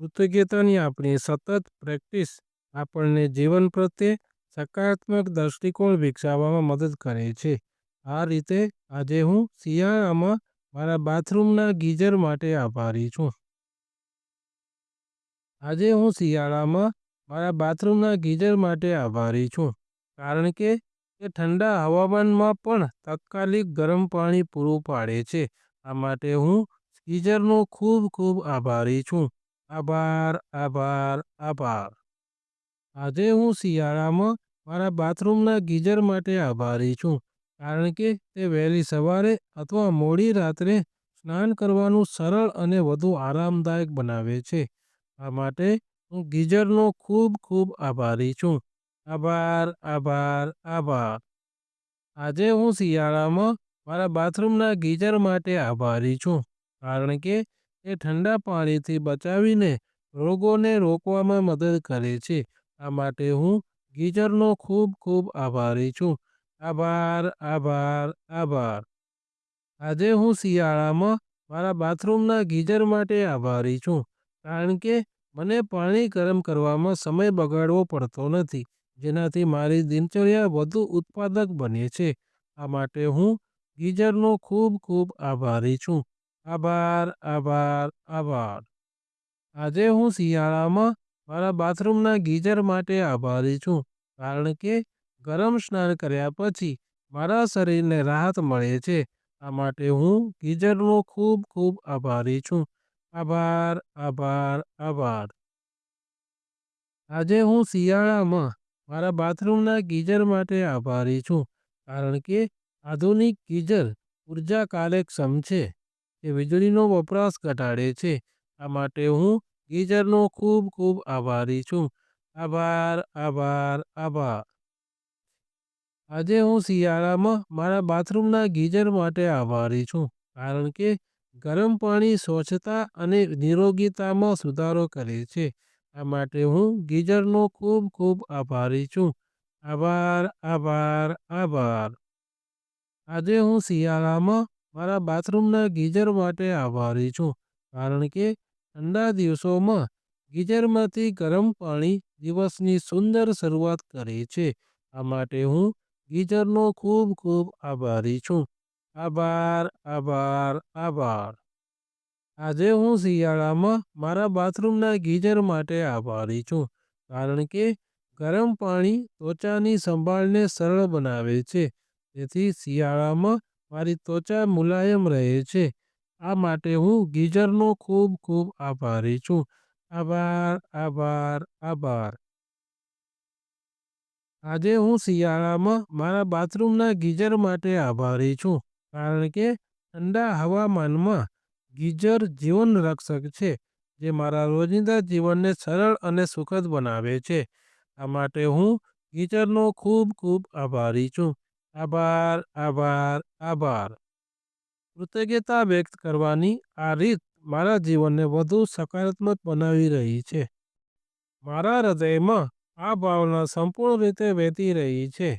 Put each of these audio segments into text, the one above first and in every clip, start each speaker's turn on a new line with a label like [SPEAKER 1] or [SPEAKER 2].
[SPEAKER 1] કૃતજ્ઞતાની આપણી સતત પ્રેક્ટિસ આપણને જીવન પ્રત્યે સકારાત્મક દૃષ્ટિકોણ વિકસાવવામાં મદદ કરે છે. આ રીતે આજે હું શિયાળામાં મારા બાથરૂમના ગીઝર માટે આભારી છું. આજે હું શિયાળામાં મારા બાથરૂમના ગીઝર માટે આભારી છું, કારણ કે તે ઠંડા હવામાનમાં પણ તાત્કાલિક ગરમ પાણી પૂરું પાડે છે. આ માટે હું ગીઝરનો ખૂબ ખૂબ આભારી છું. આભાર, આભાર, આભાર. આજે હું શિયાળામાં મારા બાથરૂમના ગીઝર માટે આભારી છું, કારણ કે તે વહેલી સવારે અથવા મોડી રાત્રે સ્નાન કરવાનું સરળ અને વધુ આરામદાયક બનાવે છે. આ માટે હું ગીઝરનો ખૂબ ખૂબ આભારી છું. આભાર, આભાર, આભાર. આજે હું શિયાળામાં મારા બાથરૂમના ગીઝર માટે આભારી છું, કારણ કે તે ઠંડા પાણીથી બચાવીને રોગોને રોકવામાં મદદ કરે છે. આ માટે હું ગીઝરનો ખૂબ ખૂબ આભારી છું. આભાર, આભાર, આભાર. આજે હું શિયાળામાં મારા બાથરૂમના ગીઝર માટે આભારી છું, કારણ કે મને પાણી ગરમ કરવામાં સમય બગાડવો પડતો નથી, જેનાથી મારી દિનચર્યા વધુ ઉત્પાદક બને છે. આ માટે હું ગીઝરનો ખૂબ ખૂબ આભારી છું. આભાર, આભાર, આભાર. આજે હું શિયાળામાં મારા બાથરૂમના ગીઝર માટે આભારી છું, કારણ કે ગરમ સ્નાન કર્યા પછી મારા શરીરને રાહત મળે છે. આ માટે હું ગીઝરનો ખૂબ ખૂબ આભારી છું. આભાર, આભાર, આભાર. આજે હું શિયાળામાં મારા બાથરૂમના ગીઝર માટે આભારી છું, કારણ કે આધુનિક ગીઝર ઉર્જા કાર્યક્ષમ છે. તે વીજળીનો વપરાશ ઘટાડે છે. આ માટે હું ગીઝરનો ખૂબ ખૂબ આભારી છું. આભાર, આભાર, આભાર. આજે હું શિયાળામાં મારા બાથરૂમના ગીઝર માટે આભારી છું, કારણ કે ગરમ પાણી સ્વચ્છતા અને નિરોગીતામાં સુધારો કરે છે. આ માટે હું ગીઝરનો ખૂબ ખૂબ આભારી છું. આભાર, આભાર, આભાર. આજે હું શિયાળામાં મારા બાથરૂમના ગીઝર માટે આભારી છું, કારણ કે ઠંડા દિવસોમાં ગીઝરમાંથી ગરમ પાણી દિવસની સુંદર શરૂઆત કરે છે. આ માટે હું ગીઝરનો ખૂબ ખૂબ આભારી છું. આભાર, આભાર, આભાર. આજે હું શિયાળામાં મારા બાથરૂમના ગીઝર માટે આભારી છું, કારણ કે ગરમ પાણી ત્વચાની સંભાળને સરળ બનાવે છે. તેથી શિયાળામાં મારી ત્વચા મુલાયમ રહે છે. આ માટે હું ગીઝરનો ખૂબ ખૂબ આભારી છું. આભાર, આભાર, આભાર. આજે હું શિયાળામાં મારા બાથરૂમના ગીઝર માટે આભારી છું, કારણ કે ઠંડા હવામાનમાં ગીઝર જીવન રક્ષક છે, જે મારા રોજિંદા જીવનને સરળ અને સુખદ બનાવે છે. આ માટે હું ગીઝરનો ખૂબ ખૂબ આભારી છું. આભાર, આભાર, આભાર. કૃતજ્ઞતા વ્યક્ત કરવાની આ રીત મારા જીવનને વધુ સકારાત્મક બનાવી રહી છે. મારા હૃદયમાં આ ભાવના સંપૂર્ણ રીતે વહેતી રહી છે.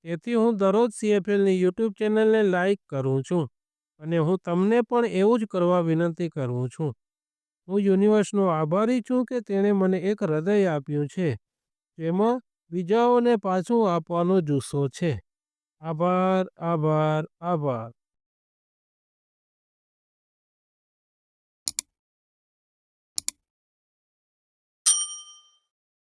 [SPEAKER 1] તેથી હું દરરોજ CFLની યુટ્યુબ ચેનલને લાઈક કરું છું, અને હું તમને પણ એવું જ કરવા વિનંતી કરું છું. હું યુનિવર્સનો આભારી છું કે તેણે મને એક હૃદય આપ્યું છે, જેમાં બીજાઓને પાછું આપવાનો જુસ્સો છે. આભાર, આભાર, આભાર.